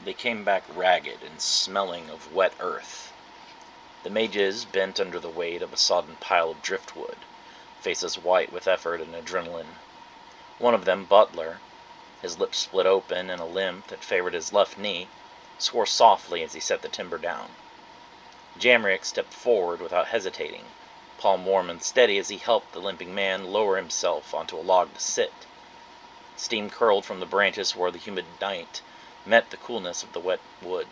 They came back ragged and smelling of wet earth. The mages bent under the weight of a sodden pile of driftwood, faces white with effort and adrenaline. One of them, Butler, his lips split open and a limp that favored his left knee, swore softly as he set the timber down. Jamrick stepped forward without hesitating, palm warm and steady as he helped the limping man lower himself onto a log to sit. Steam curled from the branches where the humid night met the coolness of the wet wood.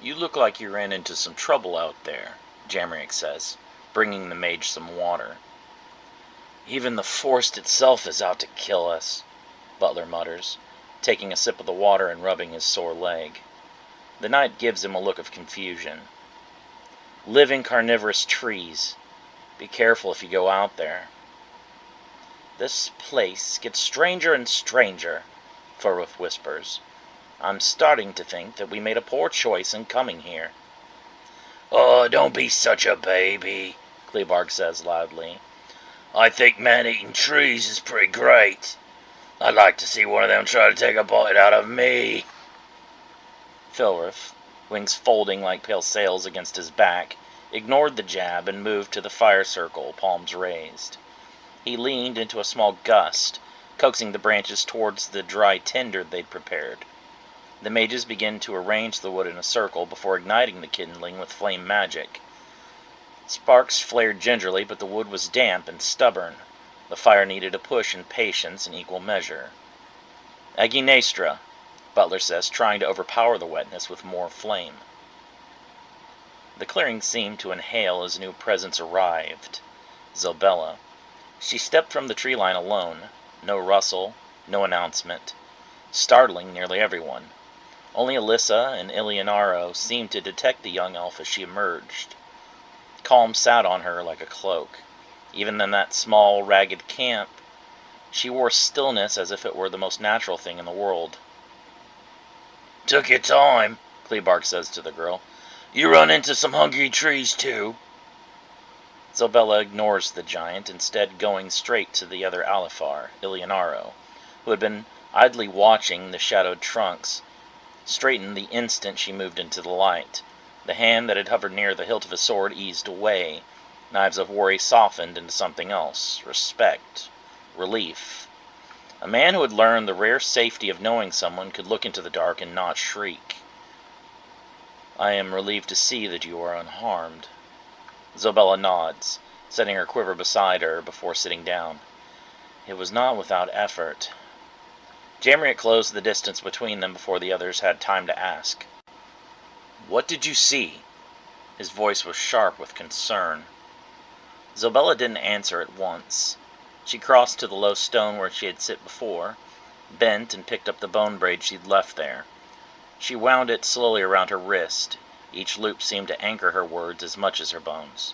"You look like you ran into some trouble out there," Jamrick says, bringing the mage some water. "Even the forest itself is out to kill us," Butler mutters, taking a sip of the water and rubbing his sore leg. The night gives him a look of confusion. "Living carnivorous trees. Be careful if you go out there." "This place gets stranger and stranger," Furwith whispers. "I'm starting to think that we made a poor choice in coming here." "Oh, don't be such a baby," Klebarg says loudly. "I think man-eating trees is pretty great. I'd like to see one of them try to take a bite out of me." Filrith, wings folding like pale sails against his back, ignored the jab and moved to the fire circle, palms raised. He leaned into a small gust, coaxing the branches towards the dry tinder they'd prepared. The mages began to arrange the wood in a circle before igniting the kindling with flame magic. Sparks flared gingerly, but the wood was damp and stubborn. The fire needed a push and patience in equal measure. "Aggie Nestra," Butler says, trying to overpower the wetness with more flame. The clearing seemed to inhale as new presence arrived. Zobella. She stepped from the tree line alone. No rustle, no announcement. Startling nearly everyone. Only Alyssa and Ilianaro seemed to detect the young elf as she emerged. Calm sat on her like a cloak. Even in that small, ragged camp, she wore stillness as if it were the most natural thing in the world. "Took your time," Klebarg says to the girl. "You run into some hungry trees, too." Zobella ignores the giant, instead going straight to the other Alifar, Ilianaro, who had been idly watching the shadowed trunks, straightened the instant she moved into the light. The hand that had hovered near the hilt of his sword eased away. Knives of worry softened into something else. Respect. Relief. A man who had learned the rare safety of knowing someone could look into the dark and not shriek. "I am relieved to see that you are unharmed." Zobella nods, setting her quiver beside her before sitting down. "It was not without effort." Jamrick closed the distance between them before the others had time to ask. "What did you see?" His voice was sharp with concern. Zobella didn't answer at once. She crossed to the low stone where she had sit before, bent and picked up the bone braid she'd left there. She wound it slowly around her wrist. Each loop seemed to anchor her words as much as her bones.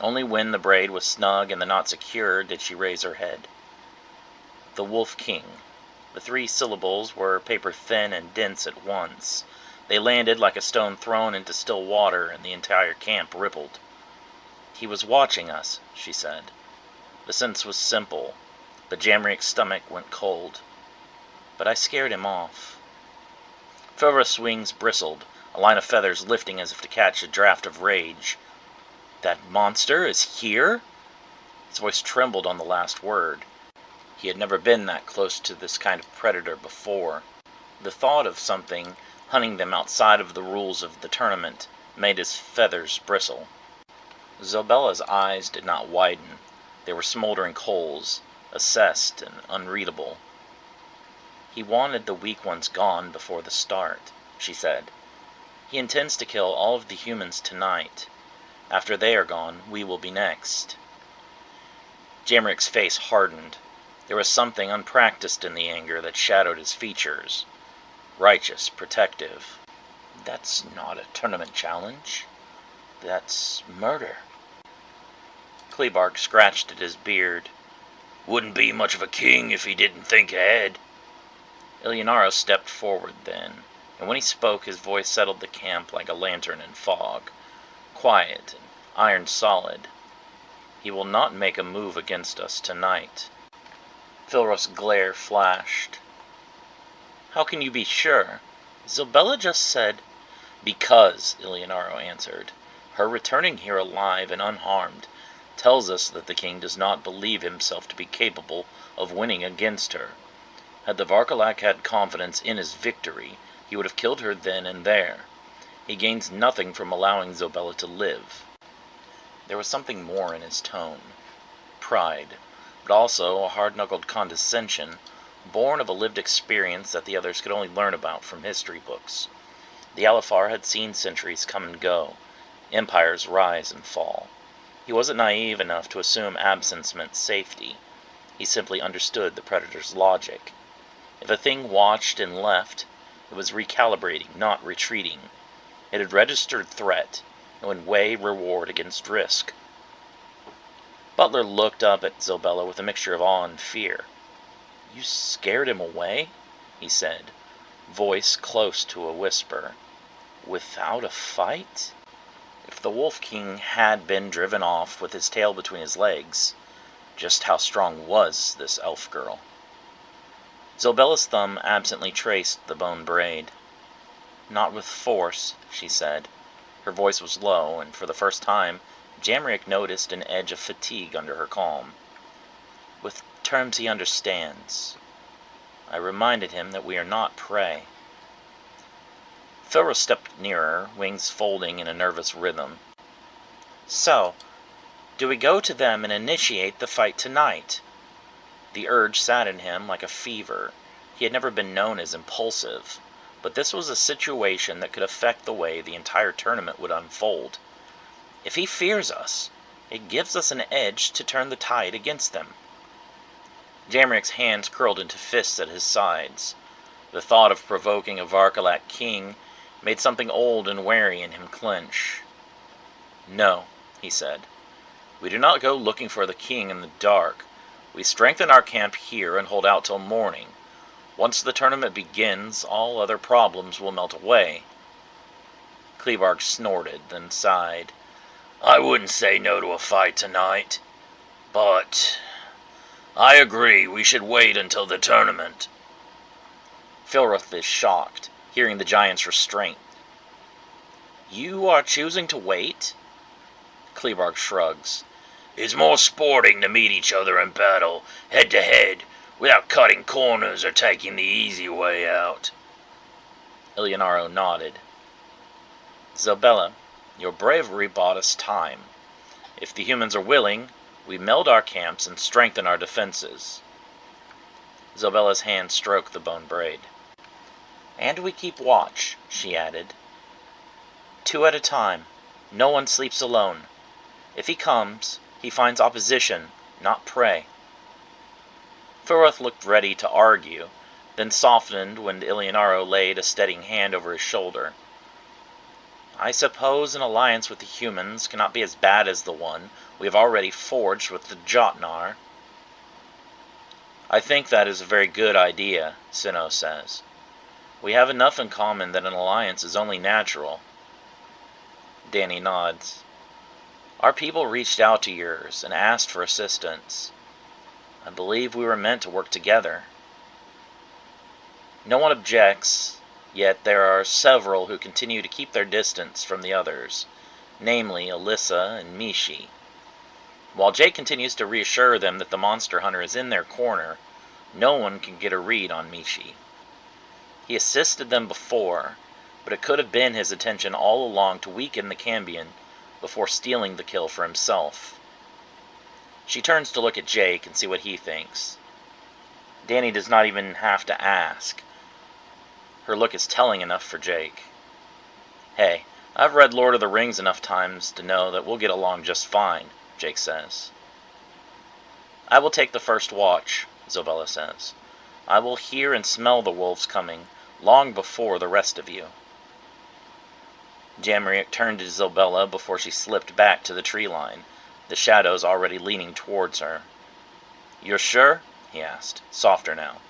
Only when the braid was snug and the knot secure did she raise her head. "The Wolf King." The 3 syllables were paper-thin and dense at once. They landed like a stone thrown into still water, and the entire camp rippled. "He was watching us," she said. The sentence was simple, but Jamrick's stomach went cold. "But I scared him off." Filrith's wings bristled, a line of feathers lifting as if to catch a draft of rage. "That monster is here?" His voice trembled on the last word. He had never been that close to this kind of predator before. The thought of something hunting them outside of the rules of the tournament made his feathers bristle. Zobella's eyes did not widen. They were smoldering coals, assessed and unreadable. "He wanted the weak ones gone before the start," she said. "He intends to kill all of the humans tonight. After they are gone, we will be next." Jamrick's face hardened. There was something unpracticed in the anger that shadowed his features. Righteous, protective. "That's not a tournament challenge. That's murder." Klebarg scratched at his beard. "Wouldn't be much of a king if he didn't think ahead." Ilianaro stepped forward then, and when he spoke his voice settled the camp like a lantern in fog, quiet and iron solid. "He will not make a move against us tonight." Filrith's glare flashed. "How can you be sure?" Zobella just said, "Because," Eleonaro answered. "Her returning here alive and unharmed tells us that the king does not believe himself to be capable of winning against her. Had the Varkalak had confidence in his victory, he would have killed her then and there. He gains nothing from allowing Zobella to live." There was something more in his tone. Pride, but also a hard-knuckled condescension, born of a lived experience that the others could only learn about from history books. The Alifar had seen centuries come and go, empires rise and fall. He wasn't naive enough to assume absence meant safety. He simply understood the Predator's logic. If a thing watched and left, it was recalibrating, not retreating. It had registered threat, and would weigh reward against risk. Butler looked up at Zobella with a mixture of awe and fear. "You scared him away?" he said, voice close to a whisper. "Without a fight?" If the Wolf King had been driven off with his tail between his legs, just how strong was this elf girl? Zobella's thumb absently traced the bone braid. "Not with force," she said. Her voice was low, and for the first time Jamrick noticed an edge of fatigue under her calm. "With terms he understands." I reminded him that we are not prey. Philra stepped nearer, wings folding in a nervous rhythm. "So, do we go to them and initiate the fight tonight?" The urge sat in him like a fever. He had never been known as impulsive, but this was a situation that could affect the way the entire tournament would unfold. If he fears us, it gives us an edge to turn the tide against them. Jamrick's hands curled into fists at his sides. The thought of provoking a Varkalak king made something old and wary in him clench. "No," he said. "We do not go looking for the king in the dark. We strengthen our camp here and hold out till morning. Once the tournament begins, all other problems will melt away." Klebarg snorted, then sighed. "I wouldn't say no to a fight tonight, but I agree we should wait until the tournament." Filroth is shocked, hearing the giant's restraint. "You are choosing to wait?" Klebarg shrugs. "It's more sporting to meet each other in battle, head to head, without cutting corners or taking the easy way out." Eleonaro nodded. "Zobella, your bravery bought us time. If the humans are willing, we meld our camps and strengthen our defenses." Zobella's hand stroked the bone braid. "And we keep watch," she added. "2 at a time. No one sleeps alone. If he comes, he finds opposition, not prey." Filroth looked ready to argue, then softened when Eleonaro laid a steadying hand over his shoulder. "I suppose an alliance with the humans cannot be as bad as the one we have already forged with the Jotnar." "I think that is a very good idea," Sinnoh says. "We have enough in common that an alliance is only natural." Danny nods. "Our people reached out to yours and asked for assistance. I believe we were meant to work together." No one objects, yet there are several who continue to keep their distance from the others, namely Alyssa and Mishi. While Jake continues to reassure them that the monster hunter is in their corner, no one can get a read on Mishi. He assisted them before, but it could have been his intention all along to weaken the Cambion before stealing the kill for himself. She turns to look at Jake and see what he thinks. Danny does not even have to ask. Her look is telling enough for Jake. "Hey, I've read Lord of the Rings enough times to know that we'll get along just fine," Jake says. "I will take the first watch," Zobella says. "I will hear and smell the wolves coming long before the rest of you." Jamrick turned to Zobella before she slipped back to the tree line, the shadows already leaning towards her. "You're sure?" he asked, softer now.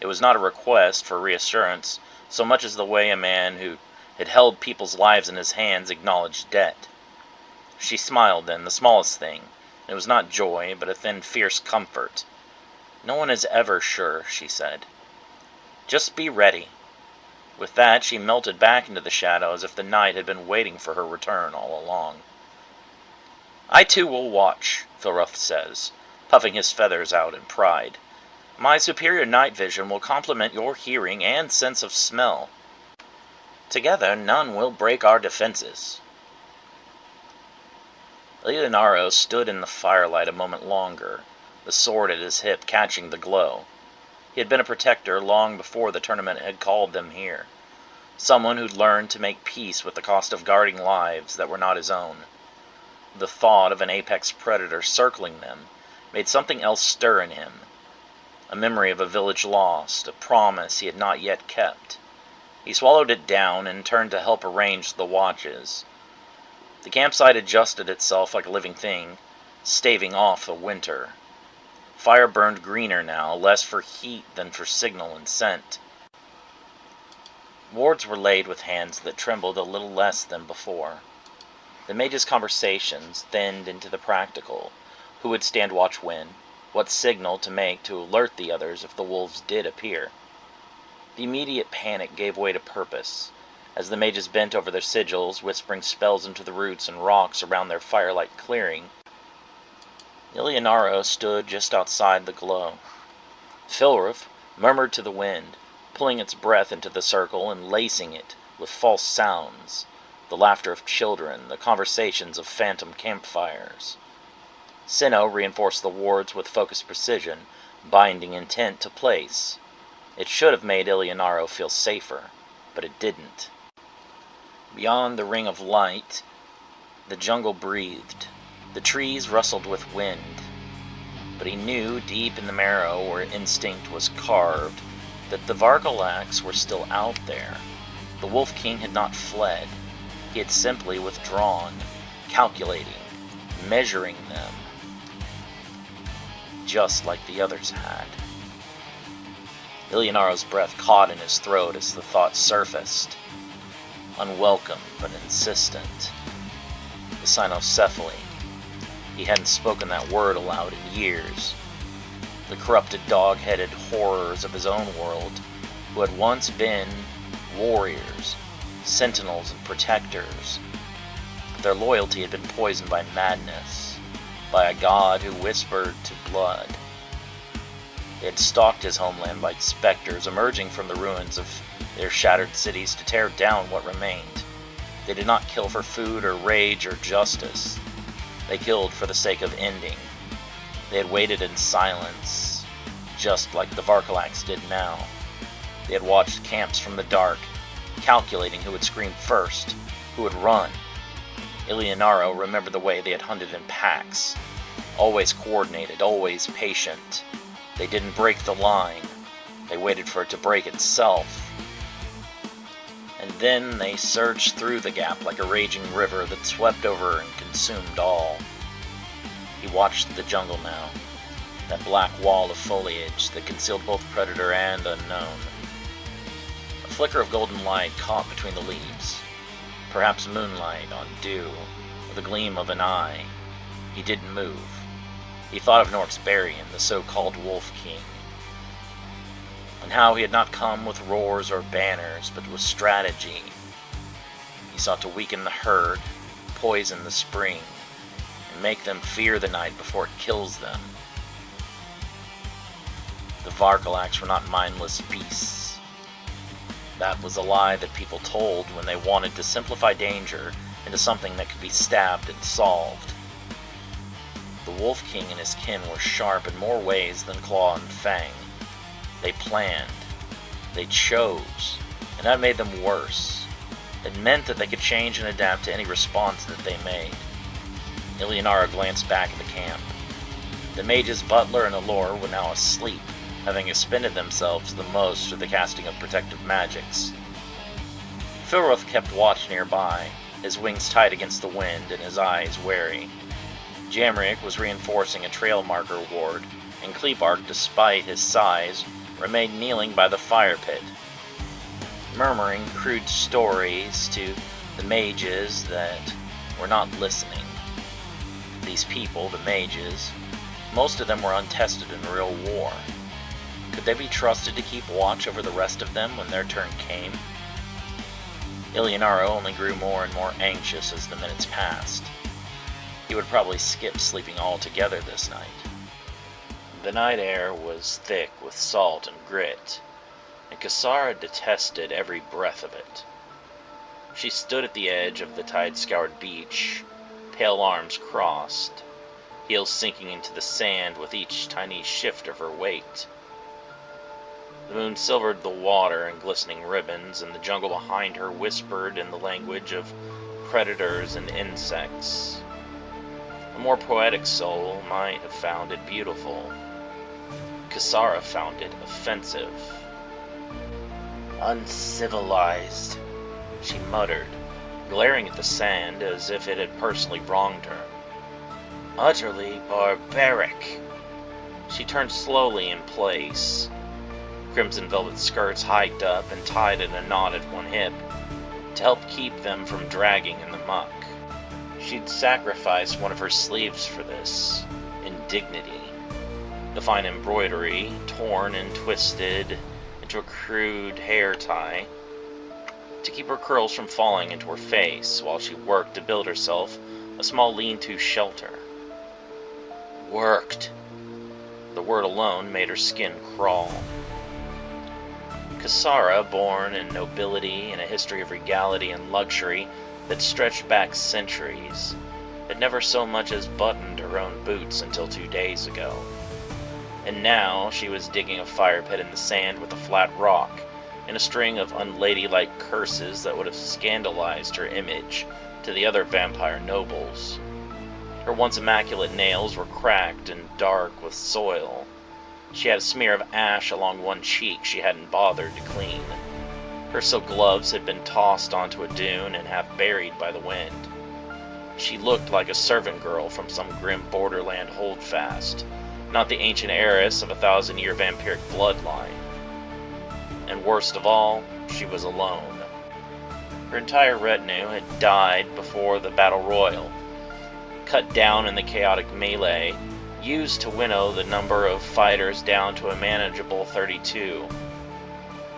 It was not a request for reassurance so much as the way a man who had held people's lives in his hands acknowledged debt. She smiled then, the smallest thing. It was not joy, but a thin, fierce comfort. "No one is ever sure," she said. "Just be ready." With that, she melted back into the shadow as if the night had been waiting for her return all along. I too will watch, Filroth says, puffing his feathers out in pride. My superior night vision will complement your hearing and sense of smell. Together, none will break our defenses. Leonardo stood in the firelight a moment longer, the sword at his hip catching the glow. He had been a protector long before the tournament had called them here. Someone who'd learned to make peace with the cost of guarding lives that were not his own. The thought of an apex predator circling them made something else stir in him. A memory of a village lost, a promise he had not yet kept. He swallowed it down and turned to help arrange the watches. The campsite adjusted itself like a living thing, staving off the winter. Fire burned greener now, less for heat than for signal and scent. Wards were laid with hands that trembled a little less than before. The mage's conversations thinned into the practical. Who would stand watch when? What signal to make to alert the others if the wolves did appear? The immediate panic gave way to purpose, as the mages bent over their sigils, whispering spells into the roots and rocks around their firelight clearing. Leonardo stood just outside the glow. Filroth murmured to the wind, pulling its breath into the circle and lacing it with false sounds, the laughter of children, the conversations of phantom campfires. Sinnoh reinforced the wards with focused precision, binding intent to place. It should have made Leonardo feel safer, but it didn't. Beyond the ring of light, the jungle breathed. The trees rustled with wind. But he knew deep in the marrow where instinct was carved that the Vargalax were still out there. The Wolf King had not fled. He had simply withdrawn, calculating, measuring them, just like the others had. Leonardo's breath caught in his throat as the thought surfaced. Unwelcome but insistent. The cynocephaly. He hadn't spoken that word aloud in years. The corrupted dog-headed horrors of his own world, who had once been warriors, sentinels and protectors. But their loyalty had been poisoned by madness, by a god who whispered to blood. They had stalked his homeland like specters emerging from the ruins of their shattered cities to tear down what remained. They did not kill for food or rage or justice. They killed for the sake of ending. They had waited in silence, just like the Vargalax did now. They had watched camps from the dark, calculating who would scream first, who would run. Leonardo remembered the way they had hunted in packs, always coordinated, always patient. They didn't break the line. They waited for it to break itself. And then they surged through the gap like a raging river that swept over and consumed all. He watched the jungle now, that black wall of foliage that concealed both predator and unknown. A flicker of golden light caught between the leaves, perhaps moonlight on dew, or the gleam of an eye. He didn't move. He thought of Norksbarian, the so-called Wolf King, and how he had not come with roars or banners, but with strategy. He sought to weaken the herd, poison the spring, and make them fear the night before it kills them. The Vargalax were not mindless beasts. That was a lie that people told when they wanted to simplify danger into something that could be stabbed and solved. The Wolf King and his kin were sharp in more ways than claw and fang. They planned. They chose. And that made them worse. It meant that they could change and adapt to any response that they made. Leonardo glanced back at the camp. The mages Butler and Allure were now asleep, having expended themselves the most through the casting of protective magics. Filroth kept watch nearby, his wings tight against the wind and his eyes wary. Jamrick was reinforcing a trail marker ward, and Kleebark, despite his size, remained kneeling by the fire pit, murmuring crude stories to the mages that were not listening. These people, the mages, most of them were untested in real war. Could they be trusted to keep watch over the rest of them when their turn came? Ilianaro only grew more and more anxious as the minutes passed. He would probably skip sleeping altogether this night. The night air was thick with salt and grit, and Kasara detested every breath of it. She stood at the edge of the tide-scoured beach, pale arms crossed, heels sinking into the sand with each tiny shift of her weight. The moon silvered the water in glistening ribbons, and the jungle behind her whispered in the language of predators and insects. A more poetic soul might have found it beautiful. Kasara found it offensive. "Uncivilized," she muttered, glaring at the sand as if it had personally wronged her. "Utterly barbaric." She turned slowly in place. Crimson velvet skirts hiked up and tied in a knot at one hip to help keep them from dragging in the muck. She'd sacrificed one of her sleeves for this, indignity. The fine embroidery, torn and twisted into a crude hair tie, to keep her curls from falling into her face while she worked to build herself a small lean-to shelter. Worked. The word alone made her skin crawl. Kasara, born in nobility and a history of regality and luxury that stretched back centuries, had never so much as buttoned her own boots until 2 days ago. And now she was digging a fire pit in the sand with a flat rock, and a string of unladylike curses that would have scandalized her image to the other vampire nobles. Her once immaculate nails were cracked and dark with soil. She had a smear of ash along one cheek she hadn't bothered to clean. Her silk gloves had been tossed onto a dune and half buried by the wind. She looked like a servant girl from some grim borderland holdfast, not the ancient heiress of a 1,000-year vampiric bloodline. And worst of all, she was alone. Her entire retinue had died before the battle royal, cut down in the chaotic melee, used to winnow the number of fighters down to a manageable 32.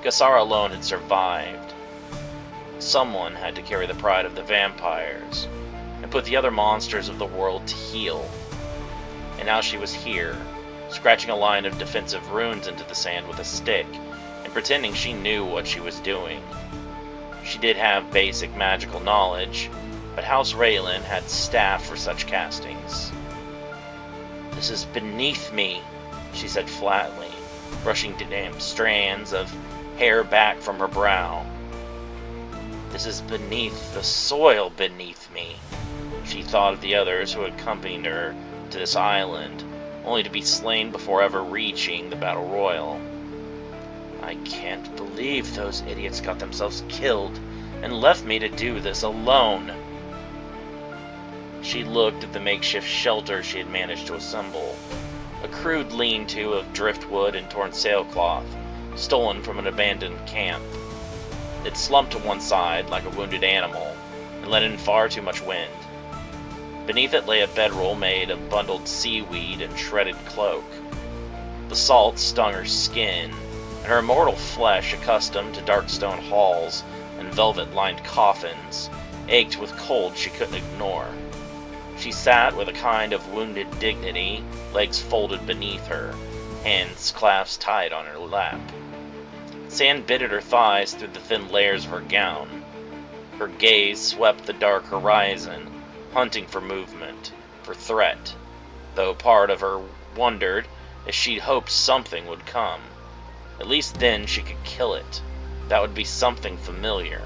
Kasara alone had survived. Someone had to carry the pride of the vampires, and put the other monsters of the world to heel. And now she was here, scratching a line of defensive runes into the sand with a stick, and pretending she knew what she was doing. She did have basic magical knowledge, but House Raylan had staff for such castings. "This is beneath me," she said flatly, brushing damp strands of hair back from her brow. "This is beneath the soil beneath me." She thought of the others who had accompanied her to this island, only to be slain before ever reaching the battle royal. "I can't believe those idiots got themselves killed and left me to do this alone." She looked at the makeshift shelter she had managed to assemble, a crude lean-to of driftwood and torn sailcloth, stolen from an abandoned camp. It slumped to one side like a wounded animal, and let in far too much wind. Beneath it lay a bedroll made of bundled seaweed and shredded cloak. The salt stung her skin, and her immortal flesh, accustomed to dark stone halls and velvet-lined coffins, ached with cold she couldn't ignore. She sat with a kind of wounded dignity, legs folded beneath her, hands clasped tight on her lap. Sand bit at her thighs through the thin layers of her gown. Her gaze swept the dark horizon, hunting for movement, for threat, though part of her wondered if she'd hoped something would come. At least then she could kill it. That would be something familiar.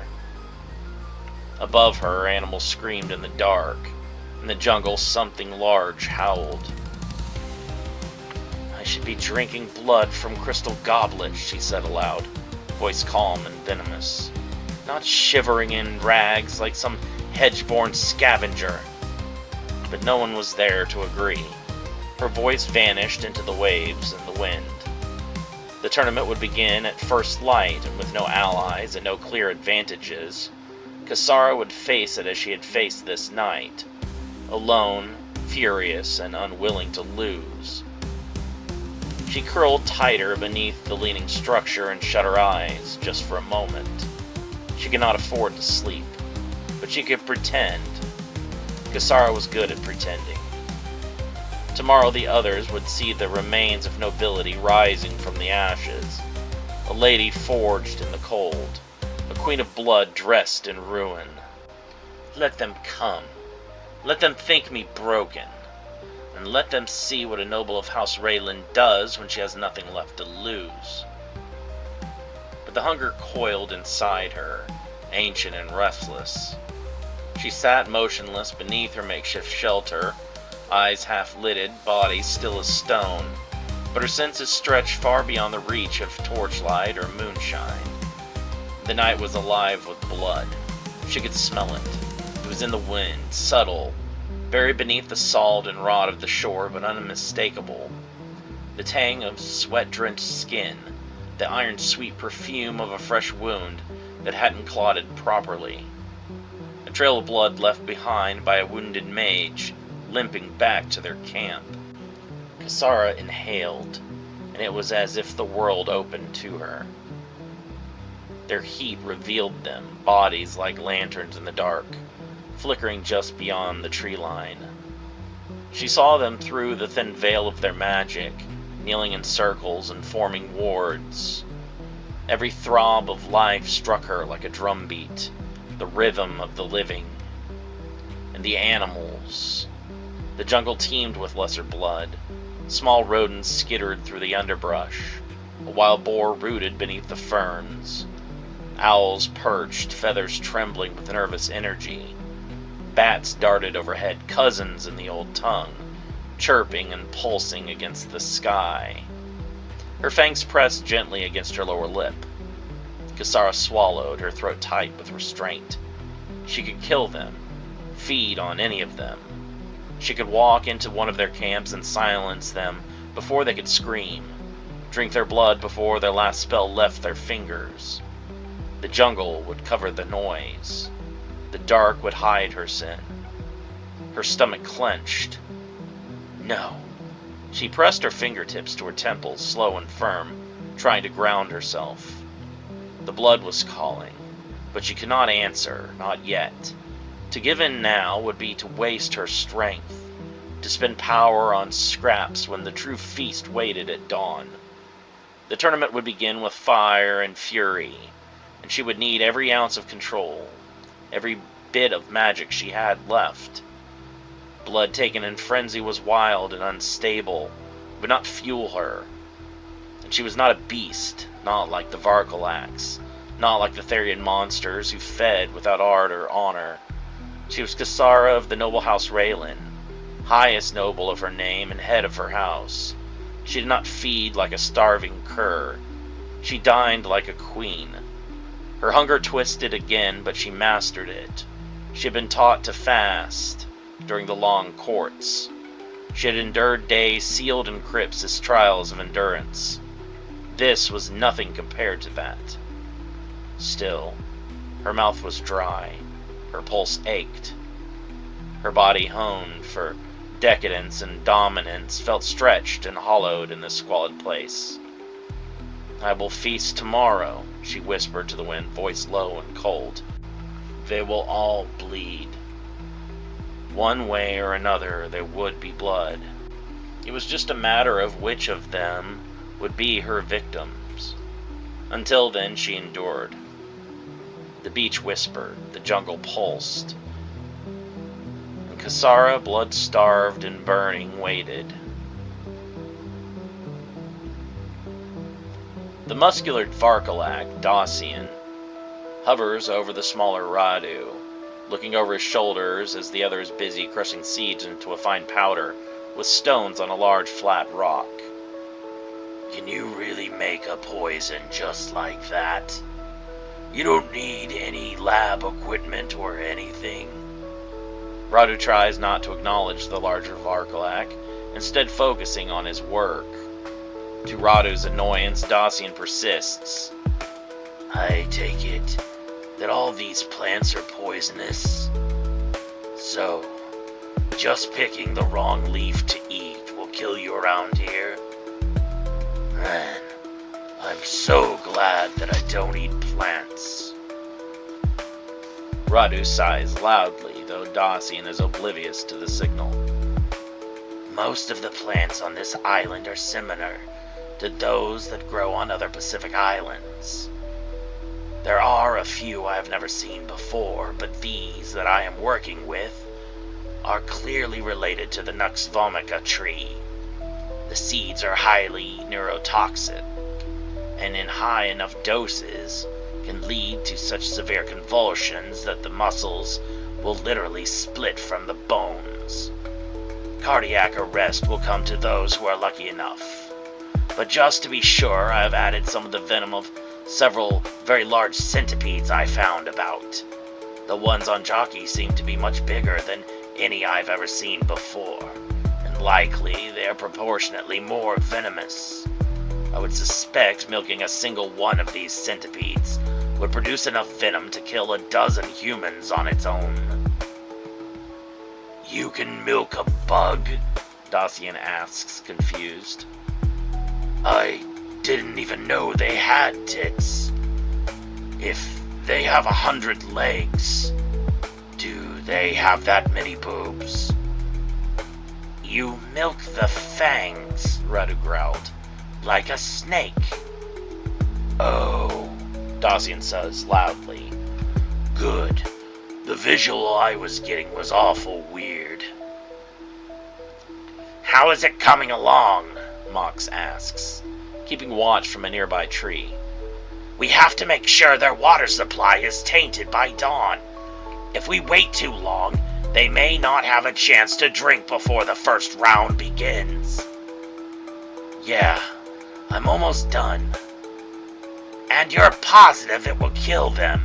Above her, animals screamed in the dark. In the jungle, something large howled. "I should be drinking blood from crystal goblets," she said aloud, voice calm and venomous, "not shivering in rags like some hedge-born scavenger." But no one was there to agree. Her voice vanished into the waves and the wind. The tournament would begin at first light, and with no allies and no clear advantages, Kasara would face it as she had faced this night, alone, furious, and unwilling to lose. She curled tighter beneath the leaning structure and shut her eyes, just for a moment. She could not afford to sleep, but she could pretend. Kisara was good at pretending. Tomorrow the others would see the remains of nobility rising from the ashes. A lady forged in the cold. A queen of blood dressed in ruin. Let them come. Let them think me broken. And let them see what a noble of House Raylan does when she has nothing left to lose. But the hunger coiled inside her, ancient and restless. She sat motionless beneath her makeshift shelter, eyes half-lidded, body still as stone, but her senses stretched far beyond the reach of torchlight or moonshine. The night was alive with blood. She could smell it. It was in the wind, subtle, buried beneath the salt and rot of the shore, but unmistakable. The tang of sweat-drenched skin, the iron-sweet perfume of a fresh wound that hadn't clotted properly. A trail of blood left behind by a wounded mage, limping back to their camp. Kisara inhaled, and it was as if the world opened to her. Their heat revealed them, bodies like lanterns in the dark, flickering just beyond the tree line. She saw them through the thin veil of their magic, kneeling in circles and forming wards. Every throb of life struck her like a drumbeat, the rhythm of the living. And the animals. The jungle teemed with lesser blood. Small rodents skittered through the underbrush. A wild boar rooted beneath the ferns. Owls perched, feathers trembling with nervous energy. Bats darted overhead, cousins in the old tongue, chirping and pulsing against the sky. Her fangs pressed gently against her lower lip. Kisara swallowed, her throat tight with restraint. She could kill them, feed on any of them. She could walk into one of their camps and silence them before they could scream, drink their blood before their last spell left their fingers. The jungle would cover the noise. The dark would hide her sin. Her stomach clenched. No. She pressed her fingertips to her temples, slow and firm, trying to ground herself. The blood was calling, but she could not answer, not yet. To give in now would be to waste her strength, to spend power on scraps when the true feast waited at dawn. The tournament would begin with fire and fury, and she would need every ounce of control, every bit of magic she had left. Blood taken in frenzy was wild and unstable, would not fuel her. And she was not a beast, not like the Varkalax, not like the Therian monsters who fed without art or honor. She was Kisara of the noble house Raylan, highest noble of her name and head of her house. She did not feed like a starving cur. She dined like a queen. Her hunger twisted again, but she mastered it. She had been taught to fast during the long courts. She had endured days sealed in crypts as trials of endurance. This was nothing compared to that. Still, her mouth was dry. Her pulse ached. Her body honed for decadence and dominance felt stretched and hollowed in this squalid place. I will feast tomorrow, she whispered to the wind, voice low and cold. They will all bleed. One way or another there would be blood. It was just a matter of which of them would be her victims. Until then she endured. The beach whispered, the jungle pulsed. And Kisara, blood-starved and burning, waited. The muscular Varkalak, Dacian, hovers over the smaller Radu, looking over his shoulders as the other is busy crushing seeds into a fine powder with stones on a large flat rock. Can you really make a poison just like that? You don't need any lab equipment or anything. Radu tries not to acknowledge the larger Varkalak, instead focusing on his work. To Radu's annoyance, Dacian persists. I take it that all these plants are poisonous. So, just picking the wrong leaf to eat will kill you around here? Man, I'm so glad that I don't eat plants. Radu sighs loudly, though Dacian is oblivious to the signal. Most of the plants on this island are similar to those that grow on other Pacific islands. There are a few I have never seen before, but these that I am working with are clearly related to the Nux vomica tree. The seeds are highly neurotoxic, and in high enough doses can lead to such severe convulsions that the muscles will literally split from the bones. Cardiac arrest will come to those who are lucky enough. But just to be sure, I have added some of the venom of several very large centipedes I found about. The ones on Jockey seem to be much bigger than any I've ever seen before, and likely they are proportionately more venomous. I would suspect milking a single one of these centipedes would produce enough venom to kill a dozen humans on its own. You can milk a bug? Dacian asks, confused. I didn't even know they had tits. If they have 100 legs, do they have that many boobs? You milk the fangs, Radu growled, like a snake. Oh, Dacian says loudly. Good. The visual I was getting was awful weird. How is it coming along? Mox asks, keeping watch from a nearby tree. We have to make sure their water supply is tainted by dawn. If we wait too long, they may not have a chance to drink before the first round begins. Yeah, I'm almost done. And you're positive it will kill them?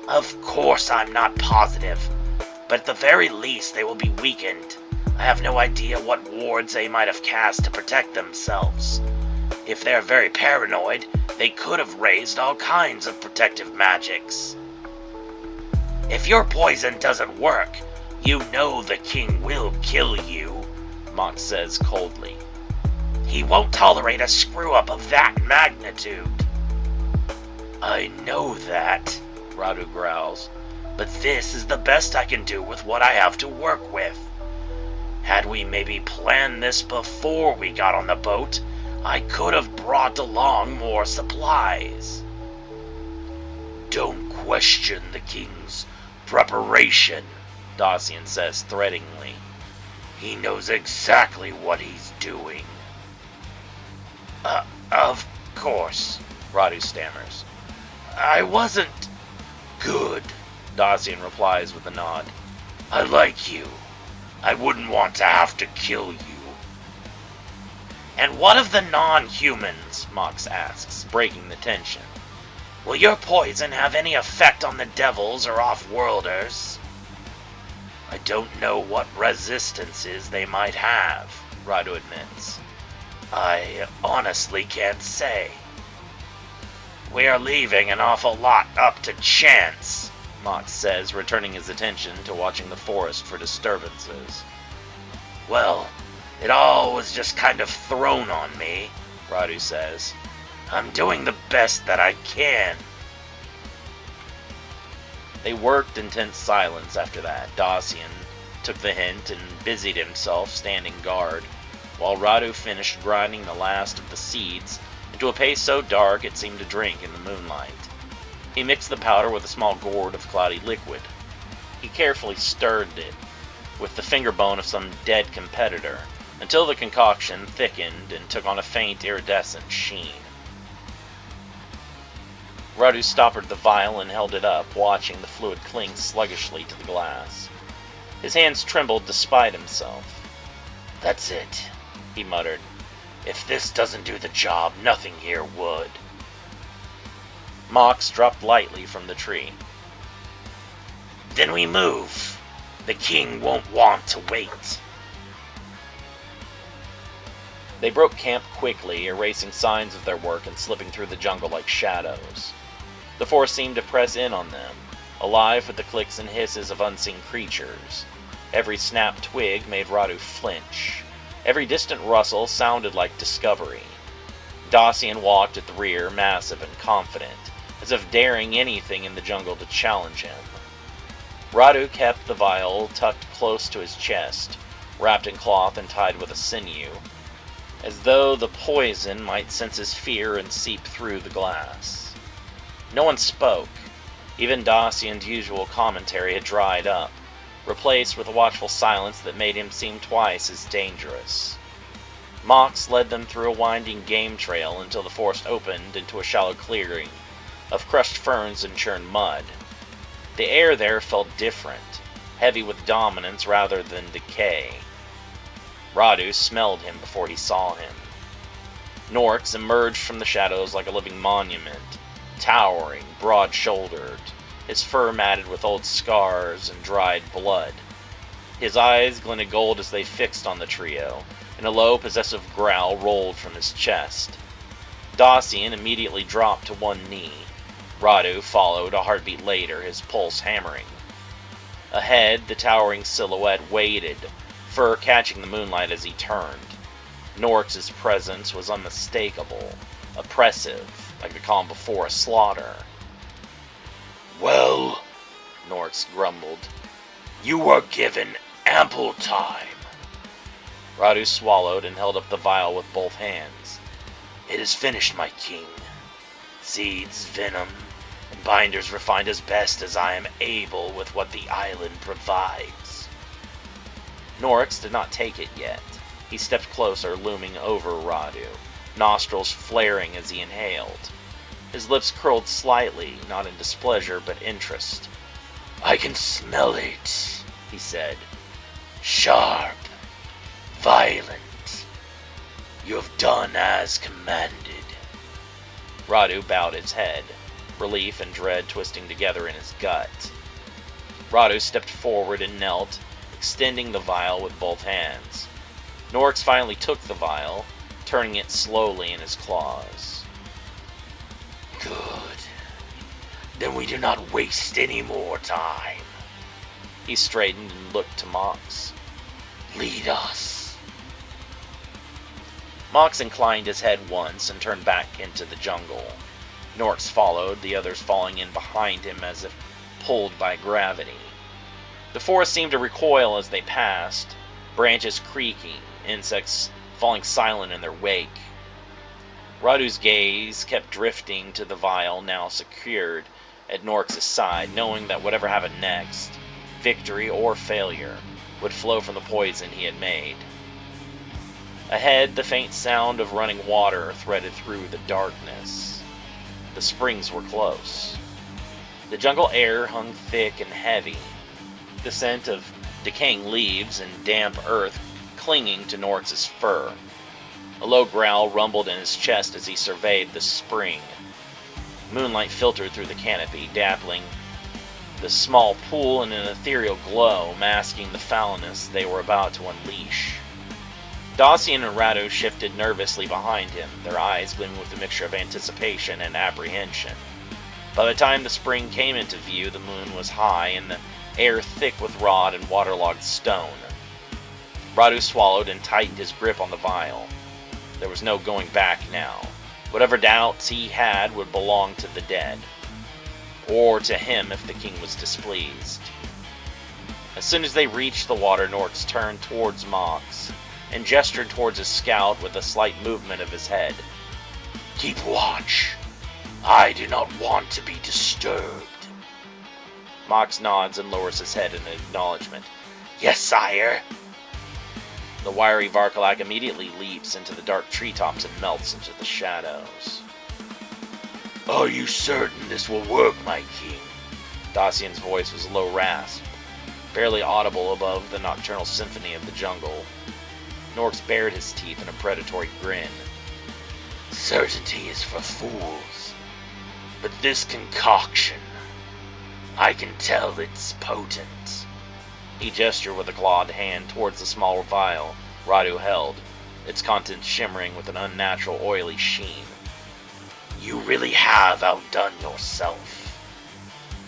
Of course I'm not positive, but at the very least they will be weakened. I have no idea what wards they might have cast to protect themselves. If they're very paranoid, they could have raised all kinds of protective magics. If your poison doesn't work, you know the king will kill you, Mox says coldly. He won't tolerate a screw-up of that magnitude. I know that, Radu growls, but this is the best I can do with what I have to work with. Had we maybe planned this before we got on the boat, I could have brought along more supplies. Don't question the king's preparation, Dacian says threateningly. He knows exactly what he's doing. Of course, Radu stammers. I wasn't... Good, Dacian replies with a nod. I like you. I wouldn't want to have to kill you. And what of the non-humans? Mox asks, breaking the tension. Will your poison have any effect on the devils or off-worlders? I don't know what resistances they might have, Radu admits. I honestly can't say. We are leaving an awful lot up to chance, Mox says, returning his attention to watching the forest for disturbances. Well, it all was just kind of thrown on me, Radu says. I'm doing the best that I can. They worked in tense silence after that. Dacian took the hint and busied himself standing guard, while Radu finished grinding the last of the seeds into a paste so dark it seemed to drink in the moonlight. He mixed the powder with a small gourd of cloudy liquid. He carefully stirred it with the finger bone of some dead competitor until the concoction thickened and took on a faint iridescent sheen. Radu stoppered the vial and held it up, watching the fluid cling sluggishly to the glass. His hands trembled despite himself. That's it, he muttered. If this doesn't do the job, nothing here would. Mox dropped lightly from the tree. Then we move. The king won't want to wait. They broke camp quickly, erasing signs of their work and slipping through the jungle like shadows. The forest seemed to press in on them, alive with the clicks and hisses of unseen creatures. Every snapped twig made Radu flinch. Every distant rustle sounded like discovery. Dacian walked at the rear, massive and confident, as if daring anything in the jungle to challenge him. Radu kept the vial tucked close to his chest, wrapped in cloth and tied with a sinew, as though the poison might sense his fear and seep through the glass. No one spoke. Even Dacian's usual commentary had dried up, replaced with a watchful silence that made him seem twice as dangerous. Mox led them through a winding game trail until the forest opened into a shallow clearing of crushed ferns and churned mud. The air there felt different, heavy with dominance rather than decay. Radu smelled him before he saw him. Norx emerged from the shadows like a living monument, towering, broad-shouldered, his fur matted with old scars and dried blood. His eyes glinted gold as they fixed on the trio, and a low, possessive growl rolled from his chest. Dacian immediately dropped to one knee. Radu followed a heartbeat later, his pulse hammering. Ahead, the towering silhouette waited, fur catching the moonlight as he turned. Norx's presence was unmistakable, oppressive, like the calm before a slaughter. "Well," Norx grumbled. "you were given ample time." Radu swallowed and held up the vial with both hands. "It is finished, my king. Seeds, venom, and binders refined as best as I am able with what the island provides." Norx did not take it yet. He stepped closer, looming over Radu, nostrils flaring as he inhaled. His lips curled slightly, not in displeasure, but interest. "I can smell it," he said. "Sharp, violent. You have done as commanded." Radu bowed his head, relief and dread twisting together in his gut. Radu stepped forward and knelt, extending the vial with both hands. Norx finally took the vial, turning it slowly in his claws. "Good. Then we do not waste any more time." He straightened and looked to Mox. "Lead us." Mox inclined his head once and turned back into the jungle. Norx followed, the others falling in behind him as if pulled by gravity. The forest seemed to recoil as they passed, branches creaking, insects falling silent in their wake. Radu's gaze kept drifting to the vial now secured at Norx's side, knowing that whatever happened next, victory or failure, would flow from the poison he had made. Ahead, the faint sound of running water threaded through the darkness. The springs were close. The jungle air hung thick and heavy, the scent of decaying leaves and damp earth clinging to Norx's fur. A low growl rumbled in his chest as he surveyed the spring. Moonlight filtered through the canopy, dappling the small pool in an ethereal glow, masking the foulness they were about to unleash. Dacian and Radu shifted nervously behind him, their eyes gleaming with a mixture of anticipation and apprehension. By the time the spring came into view, the moon was high and the air thick with rot and waterlogged stone. Radu swallowed and tightened his grip on the vial. There was no going back now. Whatever doubts he had would belong to the dead. Or to him if the king was displeased. As soon as they reached the water, Norx turned towards Mox and gestured towards his scout with a slight movement of his head. "Keep watch. I do not want to be disturbed." Mox nods and lowers his head in acknowledgement. "Yes, sire." The wiry Varkalak immediately leaps into the dark treetops and melts into the shadows. "Are you certain this will work, my king?" Dacian's voice was low rasp, barely audible above the nocturnal symphony of the jungle. Norx bared his teeth in a predatory grin. "Certainty is for fools. But this concoction, I can tell it's potent." He gestured with a clawed hand towards the small vial Radu held, its contents shimmering with an unnatural oily sheen. "You really have outdone yourself.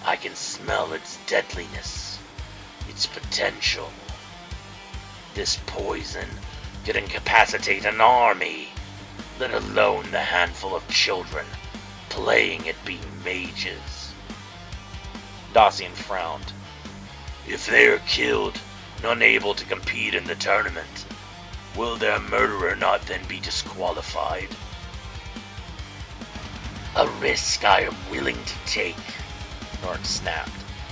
I can smell its deadliness, its potential. This poison could incapacitate an army, let alone the handful of children playing at being mages." Dacian frowned. If they are killed and unable to compete in the tournament, will their murderer not then be disqualified? A risk I am willing to take, Nort snapped,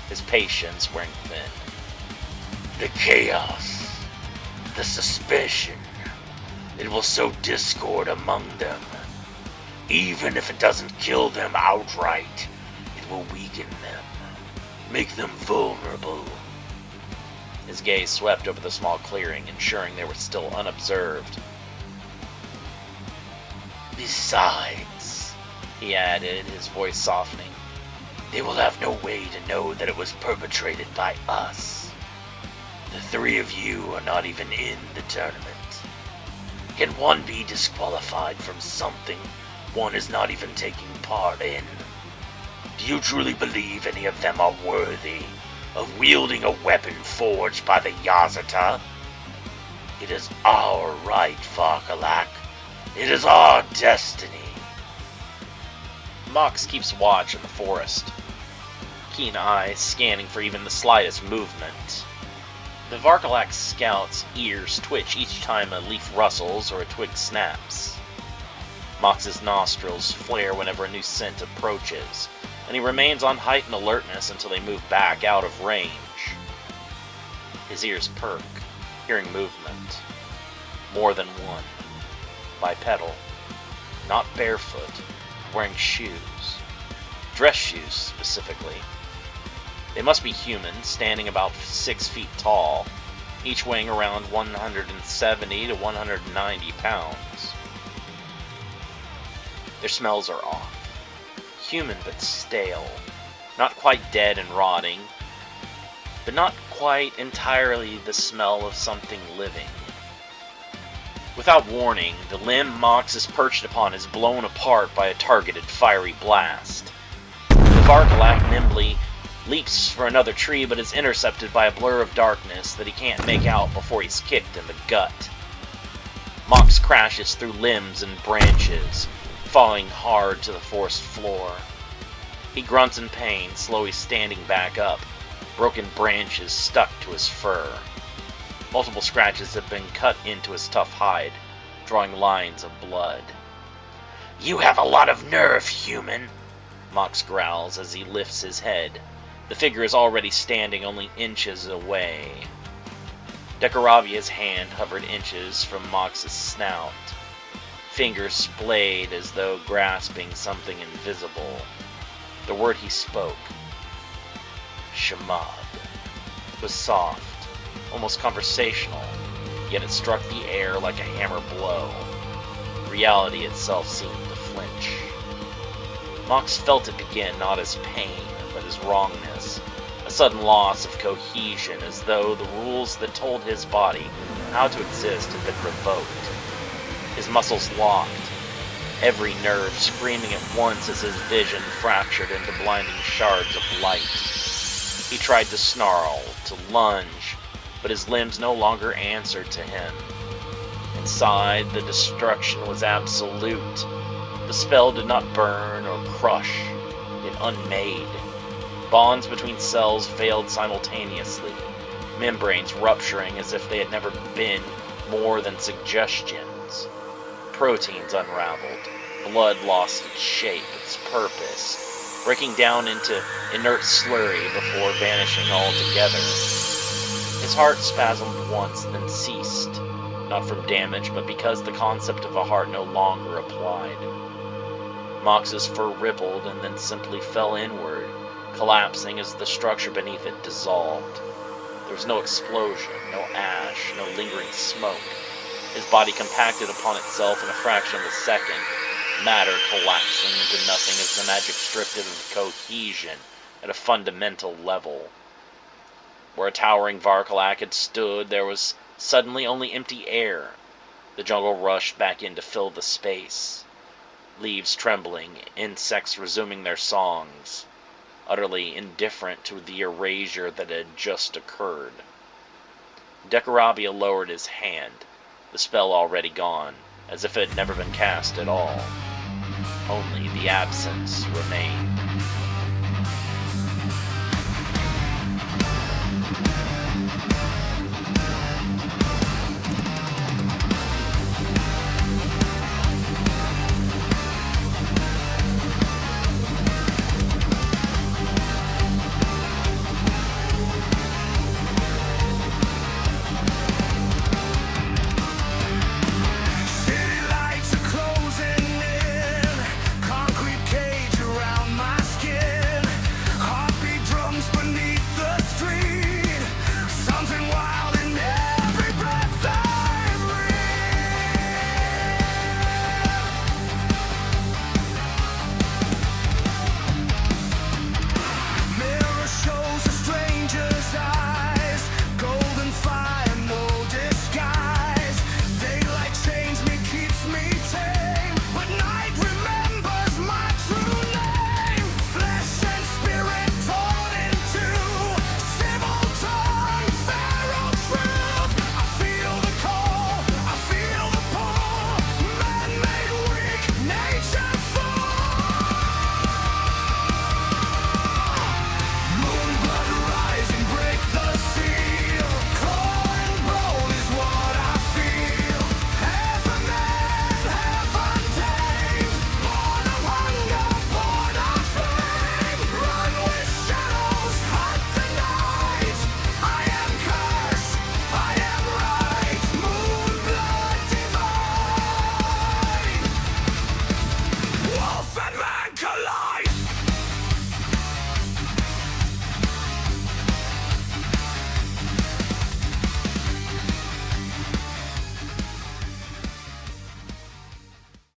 his patience wearing thin. The chaos, the suspicion, it will sow discord among them. Even if it doesn't kill them outright, it will weaken them, make them vulnerable. His gaze swept over the small clearing, ensuring they were still unobserved. Besides, he added, his voice softening, they will have no way to know that it was perpetrated by us. The three of you are not even in the tournament. Can one be disqualified from something one is not even taking part in? Do you truly believe any of them are worthy of wielding a weapon forged by the Yazata? It is our right, Varkalak. It is our destiny. Mox keeps watch in the forest, keen eyes scanning for even the slightest movement. The Varkalak scout's ears twitch each time a leaf rustles or a twig snaps. Mox's nostrils flare whenever a new scent approaches, and he remains on heightened alertness until they move back out of range. His ears perk, hearing movement. More than one. Bipedal. Not barefoot, wearing shoes. Dress shoes, specifically. They must be human, standing about 6 feet tall, each weighing around 170 to 190 pounds. Their smells are off. Human but stale. Not quite dead and rotting, but not quite entirely the smell of something living. Without warning, the limb Mox is perched upon is blown apart by a targeted fiery blast. The Varkalak nimbly leaps for another tree, but is intercepted by a blur of darkness that he can't make out before he's kicked in the gut. Mox crashes through limbs and branches, falling hard to the forest floor. He grunts in pain, slowly standing back up, broken branches stuck to his fur. Multiple scratches have been cut into his tough hide, drawing lines of blood. You have a lot of nerve, human, Mox growls as he lifts his head. The figure is already standing only inches away. Dekaravia's hand hovered inches from Mox's snout. Fingers splayed as though grasping something invisible. The word he spoke, Shamad, was soft, almost conversational, yet it struck the air like a hammer blow. Reality itself seemed to flinch. Mox felt it begin not as pain, but as wrongness, a sudden loss of cohesion, as though the rules that told his body how to exist had been revoked. His muscles locked, every nerve screaming at once as his vision fractured into blinding shards of light. He tried to snarl, to lunge, but his limbs no longer answered to him. Inside, the destruction was absolute. The spell did not burn or crush, it unmade. Bonds between cells failed simultaneously, membranes rupturing as if they had never been more than suggestions. Proteins unraveled, blood lost its shape, its purpose, breaking down into inert slurry before vanishing altogether. His heart spasmed once, then ceased, not from damage, but because the concept of a heart no longer applied. Mox's fur rippled and then simply fell inward, collapsing as the structure beneath it dissolved. There was no explosion, no ash, no lingering smoke. His body compacted upon itself in a fraction of a second, matter collapsing into nothing as the magic stripped it of cohesion at a fundamental level. Where a towering Varkalak had stood, there was suddenly only empty air. The jungle rushed back in to fill the space. Leaves trembling, insects resuming their songs, utterly indifferent to the erasure that had just occurred. Dekaravia lowered his hand, the spell already gone, as if it had never been cast at all. Only the absence remained.